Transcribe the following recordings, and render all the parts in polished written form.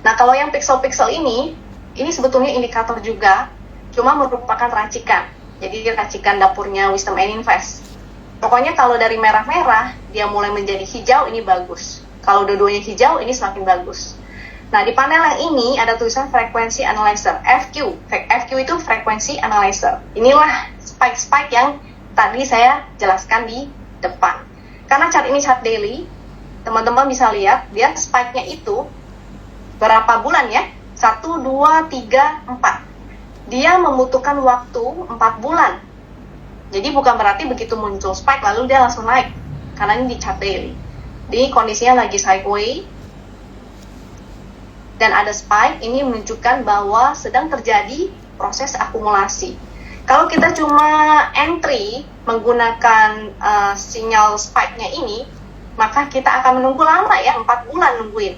Nah, kalau yang pixel-pixel ini sebetulnya indikator juga, cuma merupakan racikan. Jadi racikan dapurnya Wisdom and Invest. Pokoknya kalau dari merah-merah, dia mulai menjadi hijau, ini bagus. Kalau dua-duanya hijau, ini semakin bagus. Nah, di panel yang ini ada tulisan Frequency Analyzer, FQ. FQ itu Frequency Analyzer. Inilah spike-spike yang tadi saya jelaskan di depan. Karena chart ini chart daily, teman-teman bisa lihat, dia spike-nya itu berapa bulan ya? 1, 2, 3, 4. Dia membutuhkan waktu 4 bulan. Jadi bukan berarti begitu muncul spike lalu dia langsung naik. Karena ini di chart daily. Di kondisinya lagi sideways dan ada spike, ini menunjukkan bahwa sedang terjadi proses akumulasi. Kalau kita cuma entry menggunakan sinyal spike-nya ini, maka kita akan menunggu lama ya, 4 bulan nungguin.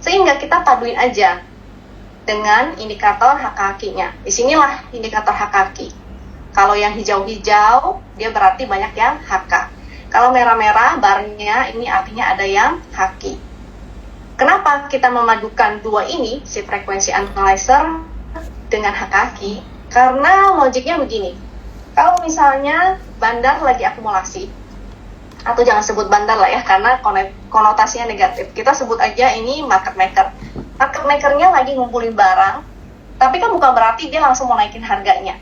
Sehingga kita paduin aja dengan indikator HKQ-nya. Disinilah indikator HKQ. Kalau yang hijau-hijau, dia berarti banyak yang HK. Kalau merah-merah, barnya ini artinya ada yang HQ. Kenapa kita memadukan dua ini, si frequency analyzer dengan HKQ? Karena logiknya begini. Kalau misalnya bandar lagi akumulasi, atau jangan sebut bandar lah ya, karena konotasinya negatif. Kita sebut aja ini market maker. Market makernya lagi ngumpulin barang, tapi kan bukan berarti dia langsung mau naikin harganya.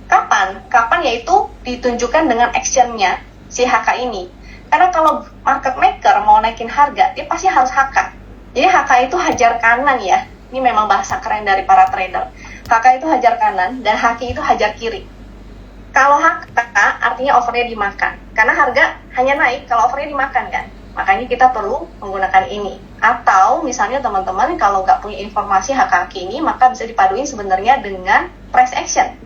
Kapan? Kapan yaitu ditunjukkan dengan actionnya si HK ini. Karena kalau market maker mau naikin harga, dia pasti harus HK. Jadi HK itu hajar kanan ya. Ini memang bahasa keren dari para trader. HK itu hajar kanan dan HQ itu hajar kiri. Kalau HK artinya overnya dimakan. Karena harga hanya naik kalau overnya dimakan kan. Makanya kita perlu menggunakan ini. Atau misalnya teman-teman kalau nggak punya informasi HKQ ini, maka bisa dipaduin sebenarnya dengan price action.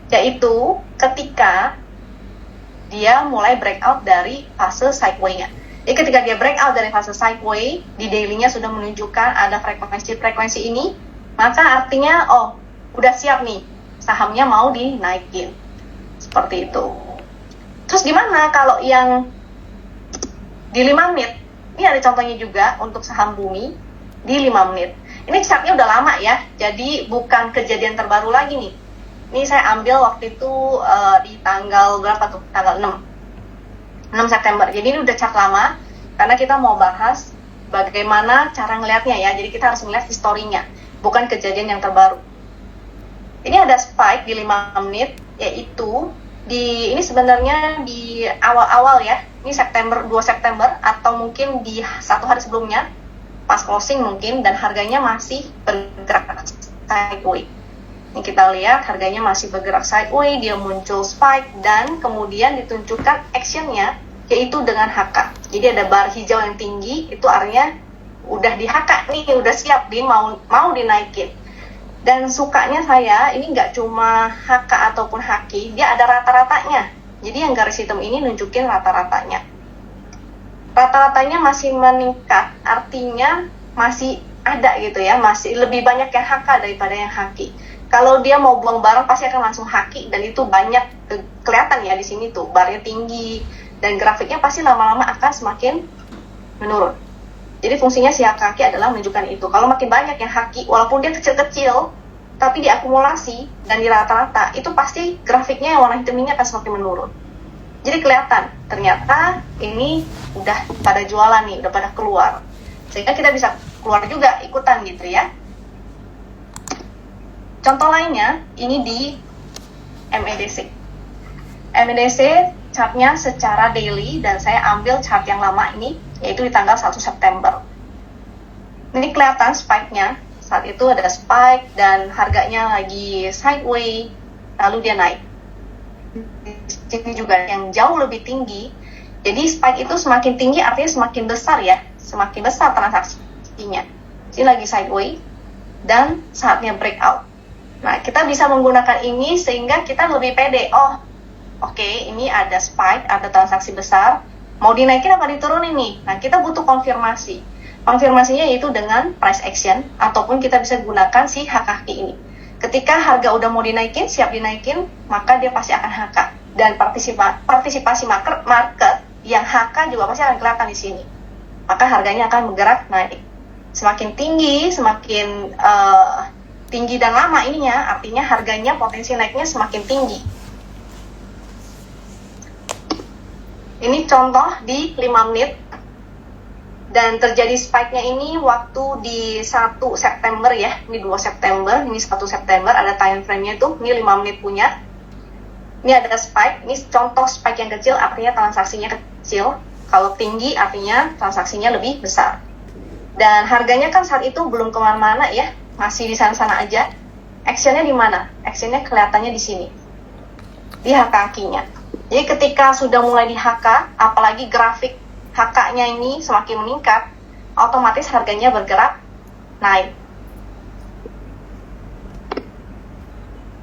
Yaitu ketika dia mulai breakout dari fase sideways-nya. Jadi ketika dia breakout dari fase sideways, di daily-nya sudah menunjukkan ada frekuensi ini, maka artinya udah siap nih, sahamnya mau dinaikin. Seperti itu. Terus gimana kalau yang di 5 menit? Ini ada contohnya juga untuk saham bumi di 5 menit. Ini chartnya udah lama ya, jadi bukan kejadian terbaru lagi nih. Ini saya ambil waktu itu di tanggal berapa tuh? Tanggal 6 September. Jadi ini udah chart lama, karena kita mau bahas bagaimana cara ngelihatnya ya. Jadi kita harus melihat historinya, bukan kejadian yang terbaru. Ini ada spike di 5 menit, yaitu ini sebenarnya di awal-awal ya. Ini 2 September, atau mungkin di 1 hari sebelumnya, pas closing mungkin, dan harganya masih bergerak sideways. Ini kita lihat harganya masih bergerak sideways, dia muncul spike, dan kemudian ditunjukkan actionnya, yaitu dengan HK. Jadi ada bar hijau yang tinggi, itu artinya udah di HK nih, udah siap, dia mau dinaikin. Dan sukanya saya, ini nggak cuma HK ataupun HQ, dia ada rata-ratanya. Jadi yang garis hitam ini nunjukin rata-ratanya. Rata-ratanya masih meningkat, artinya masih ada gitu ya, masih lebih banyak yang HK daripada yang HQ. Kalau dia mau buang barang pasti akan langsung HQ, dan itu banyak kelihatan ya di sini tuh, barnya tinggi, dan grafiknya pasti lama-lama akan semakin menurun. Jadi fungsinya si HKQ adalah menunjukkan itu. Kalau makin banyak yang HQ, walaupun dia kecil-kecil, tapi diakumulasi dan di rata-rata, itu pasti grafiknya yang warna hitam ini akan semakin menurun. Jadi kelihatan, ternyata ini udah pada jualan nih, udah pada keluar. Sehingga kita bisa keluar juga, ikutan gitu ya. Contoh lainnya, ini di MEDC. MEDC chartnya secara daily, dan saya ambil chart yang lama ini, yaitu di tanggal 1 September. Ini kelihatan spike-nya. Saat itu ada spike dan harganya lagi sideways, lalu dia naik. Di sini juga yang jauh lebih tinggi. Jadi spike itu semakin tinggi artinya semakin besar ya, semakin besar transaksinya. Ini lagi sideways dan saatnya breakout. Nah, kita bisa menggunakan ini sehingga kita lebih pede. Oke, ini ada spike, ada transaksi besar. Mau dinaikin apa diturunin nih? Nah, kita butuh konfirmasi. Konfirmasinya yaitu dengan price action, ataupun kita bisa gunakan si HKQ ini. Ketika harga udah mau dinaikin, siap dinaikin, maka dia pasti akan HK. Dan partisipasi market yang HK juga pasti akan kelihatan di sini. Maka harganya akan bergerak naik. Semakin tinggi, semakin tinggi dan lama ininya, artinya harganya potensi naiknya semakin tinggi. Ini contoh di 5 menit. Dan terjadi spike-nya ini waktu di 1 September ya. Ini 2 September, ini 1 September, ada time frame-nya itu, ini 5 menit punya. Ini ada spike, ini contoh spike yang kecil, artinya transaksinya kecil. Kalau tinggi artinya transaksinya lebih besar. Dan harganya kan saat itu belum kemana-mana ya, masih di sana-sana aja. Action-nya di mana? Action-nya kelihatannya di sini, di HK-nya. Jadi ketika sudah mulai di HK, apalagi grafik HK-nya ini semakin meningkat, otomatis harganya bergerak naik.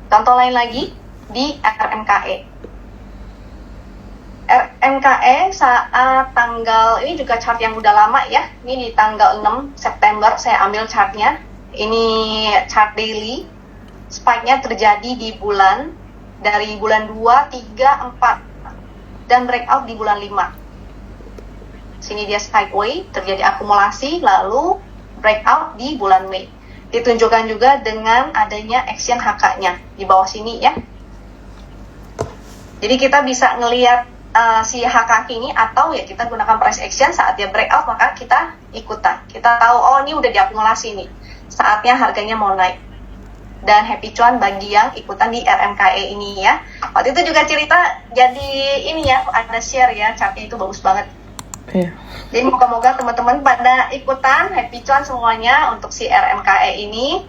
Contoh lain lagi di RMKE. RMKE saat tanggal, ini juga chart yang udah lama ya, ini di tanggal 6 September saya ambil chartnya. Ini chart daily, spike-nya terjadi di bulan, dari bulan 2, 3, 4, dan breakout di bulan 5. Sini dia sideway, terjadi akumulasi, lalu breakout di bulan Mei. Ditunjukkan juga dengan adanya action HK-nya di bawah sini ya. Jadi kita bisa ngelihat si HK ini, atau ya kita gunakan price action saat dia breakout, maka kita ikutan. Kita tahu, oh ini udah diakumulasi nih, saatnya harganya mau naik. Dan happy cuan bagi yang ikutan di RMKE ini ya. Waktu itu juga cerita, jadi ini ya, ada share ya, chartnya itu bagus banget. Iya. Jadi moga-moga teman-teman pada ikutan, happy cuan semuanya untuk si RMKE ini.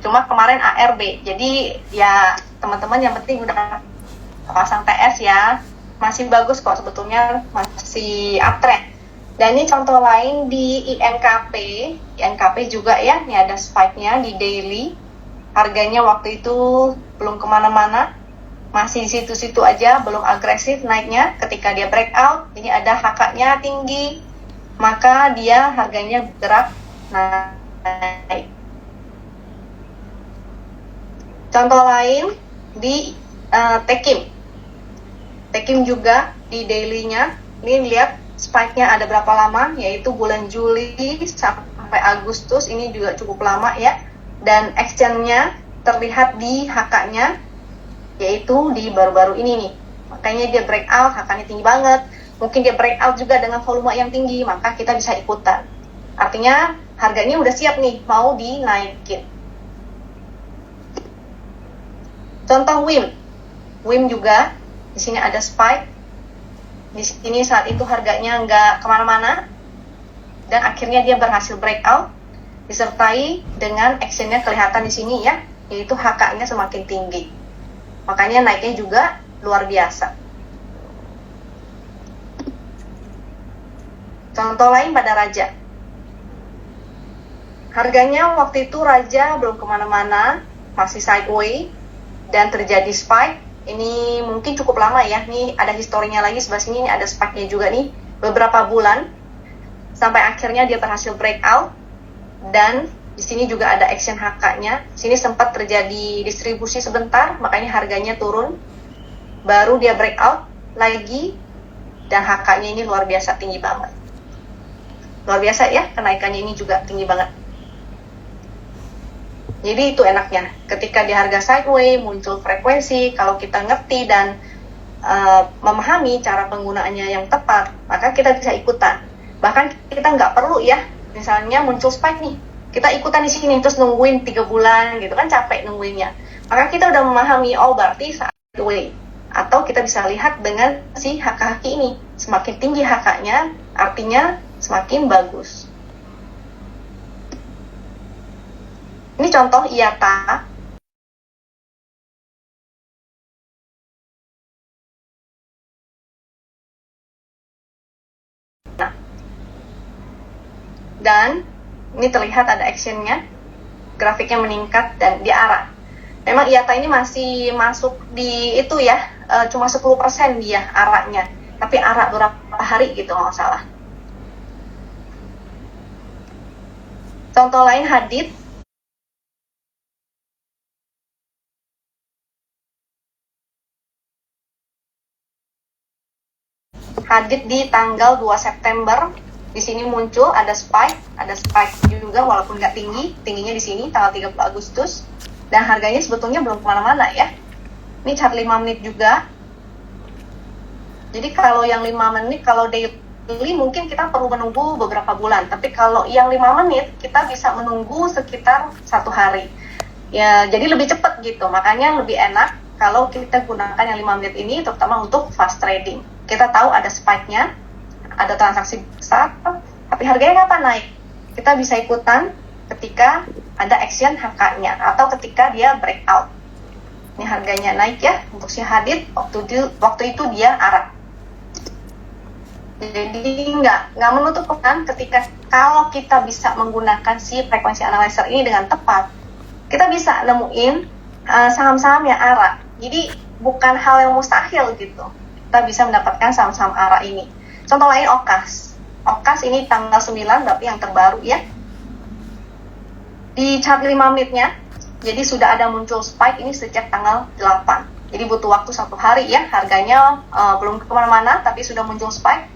Cuma kemarin ARB, jadi ya teman-teman yang penting udah pasang TS ya, masih bagus kok sebetulnya, masih uptrend. Dan ini contoh lain di INKP. INKP juga ya, ini ada spike-nya di daily. Harganya waktu itu belum kemana-mana, masih di situ-situ aja, belum agresif naiknya. Ketika dia breakout, ini ada HK-nya tinggi, maka dia harganya bergerak naik. Contoh lain di Tekim. Tekim juga di daily-nya, ini lihat spike-nya ada berapa lama, yaitu bulan Juli sampai Agustus, ini juga cukup lama ya. Dan action-nya terlihat di HK-nya, yaitu di baru-baru ini nih. Makanya dia breakout, HK-nya tinggi banget. Mungkin dia breakout juga dengan volume yang tinggi, maka kita bisa ikutan. Artinya harganya udah siap nih, mau dinaikin. Contoh WIM. WIM juga, di sini ada spike. Di sini saat itu harganya nggak kemana-mana. Dan akhirnya dia berhasil breakout, disertai dengan action-nya kelihatan di sini ya, yaitu HK-nya semakin tinggi. Makanya naiknya juga luar biasa. Contoh lain pada Raja. Harganya waktu itu Raja belum kemana-mana, masih sideway, dan terjadi spike. Ini mungkin cukup lama ya, nih ada historinya lagi sebelah sini, ini ada spike-nya juga nih, beberapa bulan, sampai akhirnya dia berhasil breakout, dan di sini juga ada action HK-nya. Sini sempat terjadi distribusi sebentar, makanya harganya turun. Baru dia breakout lagi, dan HK-nya ini luar biasa tinggi banget. Luar biasa ya, kenaikannya ini juga tinggi banget. Jadi itu enaknya, ketika di harga sideway muncul frekuensi, kalau kita ngerti dan memahami cara penggunaannya yang tepat, maka kita bisa ikutan. Bahkan kita nggak perlu ya, misalnya muncul spike nih, kita ikutan di sini terus nungguin 3 bulan gitu kan, capek nungguinnya. Maka kita udah memahami, oh berarti sideway. Atau kita bisa lihat dengan si HK ini, semakin tinggi HK-nya artinya semakin bagus. Ini contoh IATA. Nah, dan ini terlihat ada actionnya, grafiknya meningkat dan diarah. Memang IATA ini masih masuk di itu ya, cuma 10% dia arahnya, tapi arah berapa hari gitu nggak salah. Contoh lain Hadid. Hadid di tanggal 2 September Di sini muncul ada spike juga walaupun nggak tinggi, tingginya di sini tanggal 30 Agustus. Dan harganya sebetulnya belum kemana-mana ya. Ini chart 5 menit juga. Jadi kalau yang 5 menit, kalau daily mungkin kita perlu menunggu beberapa bulan. Tapi kalau yang 5 menit, kita bisa menunggu sekitar 1 hari. Ya, jadi lebih cepat gitu. Makanya lebih enak kalau kita gunakan yang 5 menit ini, terutama untuk fast trading. Kita tahu ada spike-nya, ada transaksi besar, tapi harganya kapan naik? Kita bisa ikutan ketika ada action HK-nya atau ketika dia breakout. Ini harganya naik ya untuk si Hadid, waktu itu dia arah. Jadi nggak menutup kemungkinan ketika kalau kita bisa menggunakan si frekuensi analyzer ini dengan tepat, kita bisa nemuin saham-saham yang arah. Jadi bukan hal yang mustahil gitu. Kita bisa mendapatkan saham-saham arah ini. Contoh lain OCAS. OCAS ini tanggal 9 berarti yang terbaru ya. Di chart 5 menitnya, jadi sudah ada muncul spike ini sejak tanggal 8. Jadi butuh waktu 1 hari ya. Harganya belum kemana-mana tapi sudah muncul spike.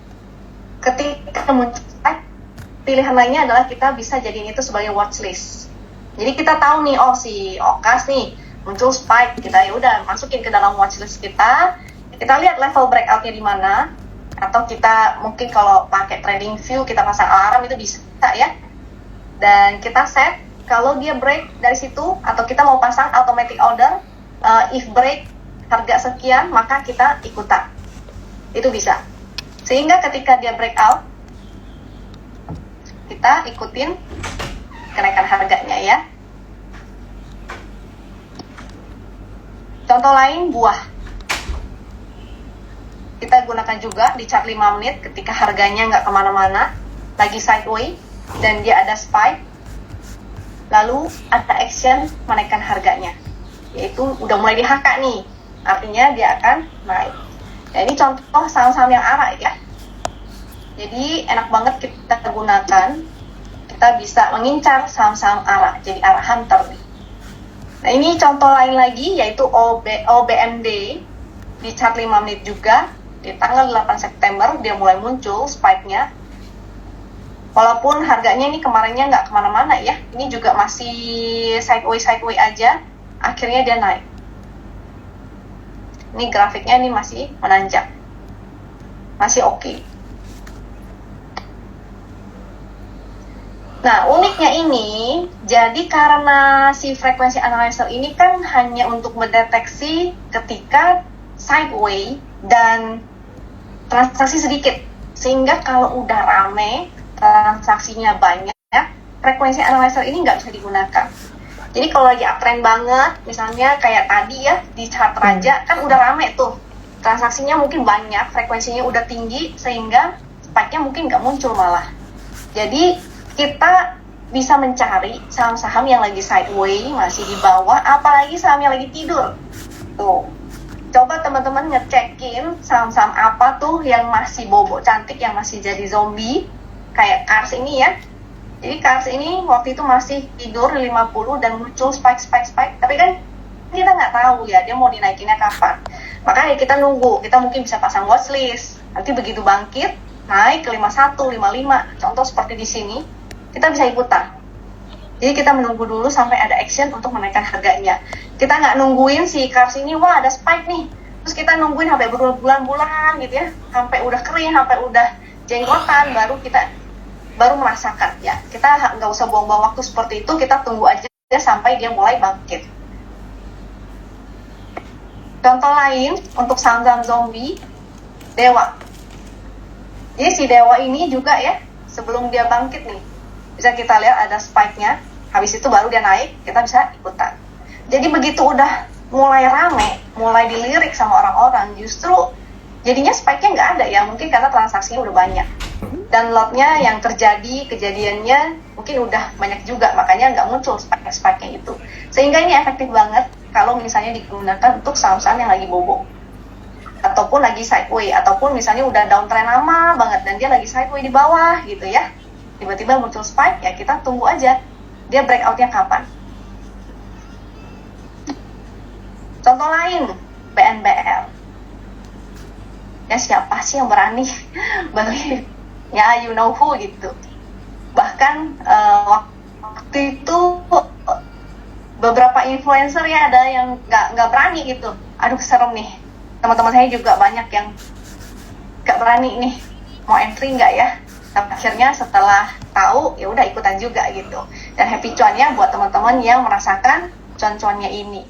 Ketika muncul spike, pilihan lainnya adalah kita bisa jadiin itu sebagai watchlist. Jadi kita tahu nih, oh si OCAS nih muncul spike, kita ya udah masukin ke dalam watchlist kita. Kita lihat level breakoutnya di mana, atau kita mungkin kalau pakai trading view kita pasang alarm itu bisa ya. Dan kita set kalau dia break dari situ, atau kita mau pasang automatic order, if break harga sekian maka kita ikutan. Itu bisa. Sehingga ketika dia breakout, kita ikutin kenaikan harganya ya. Contoh lain buah. Kita gunakan juga di chart 5 menit ketika harganya nggak kemana-mana, lagi sideways, dan dia ada spike, lalu ada action menaikkan harganya. Yaitu udah mulai di HK nih, artinya dia akan naik. Nah, ini contoh saham-saham yang arah ya. Jadi enak banget kita gunakan. Kita bisa mengincar saham-saham arah, jadi arah hunter. Nah, ini contoh lain lagi yaitu OBMD di chart 5 menit juga. Di tanggal 8 September dia mulai muncul spike-nya. Walaupun harganya ini kemarinnya nggak kemana-mana ya. Ini juga masih sideways aja. Akhirnya dia naik. Ini grafiknya ini masih menanjak, masih oke. Nah, uniknya ini, jadi karena si frekuensi analyzer ini kan hanya untuk mendeteksi ketika sideways dan transaksi sedikit. Sehingga kalau udah rame, transaksinya banyak, frekuensi analyzer ini nggak bisa digunakan. Jadi kalau lagi uptrend banget, misalnya kayak tadi ya, di chart raja, kan udah rame tuh. Transaksinya mungkin banyak, frekuensinya udah tinggi, sehingga spike-nya mungkin nggak muncul malah. Jadi kita bisa mencari saham-saham yang lagi sideways, masih di bawah, apalagi saham yang lagi tidur. Tuh, coba teman-teman ngecekin saham-saham apa tuh yang masih bobo cantik, yang masih jadi zombie, kayak Cars ini ya. Jadi Cars ini waktu itu masih tidur 50 dan muncul spike. Tapi kan kita nggak tahu ya dia mau dinaikinnya kapan. Makanya kita nunggu, kita mungkin bisa pasang watchlist. Nanti begitu bangkit, naik ke 51, 55. Contoh seperti di sini, kita bisa ikutan. Jadi kita menunggu dulu sampai ada action untuk menaikkan harganya. Kita nggak nungguin si Cars ini, wah ada spike nih. Terus kita nungguin sampai berbulan-bulan gitu ya. Sampai udah kering, sampai udah jenggotan, baru merasakan ya. Kita nggak usah buang-buang waktu seperti itu, kita tunggu aja sampai dia mulai bangkit. Contoh lain untuk saham-saham zombie, Dewa. Jadi si Dewa ini juga ya, sebelum dia bangkit nih, bisa kita lihat ada spike-nya, habis itu baru dia naik, kita bisa ikutan. Jadi begitu udah mulai rame, mulai dilirik sama orang-orang, justru jadinya spike-nya nggak ada ya, mungkin karena transaksinya udah banyak. Dan lotnya yang terjadi, kejadiannya mungkin udah banyak juga, makanya nggak muncul spike-nya itu. Sehingga ini efektif banget kalau misalnya digunakan untuk saham-saham yang lagi bobo. Ataupun lagi sideways, ataupun misalnya udah downtrend lama banget, dan dia lagi sideways di bawah gitu ya. Tiba-tiba muncul spike, ya kita tunggu aja dia breakout-nya kapan. Contoh lain, BNBL. Ya siapa sih yang berani beli ya you know who gitu. Bahkan waktu itu beberapa influencer ya ada yang nggak berani gitu. Aduh serem nih. Teman-teman saya juga banyak yang nggak berani nih mau entry nggak ya. Tapi akhirnya setelah tahu ya udah ikutan juga gitu. Dan happy cuannya buat teman-teman yang merasakan cuan-cuannya ini.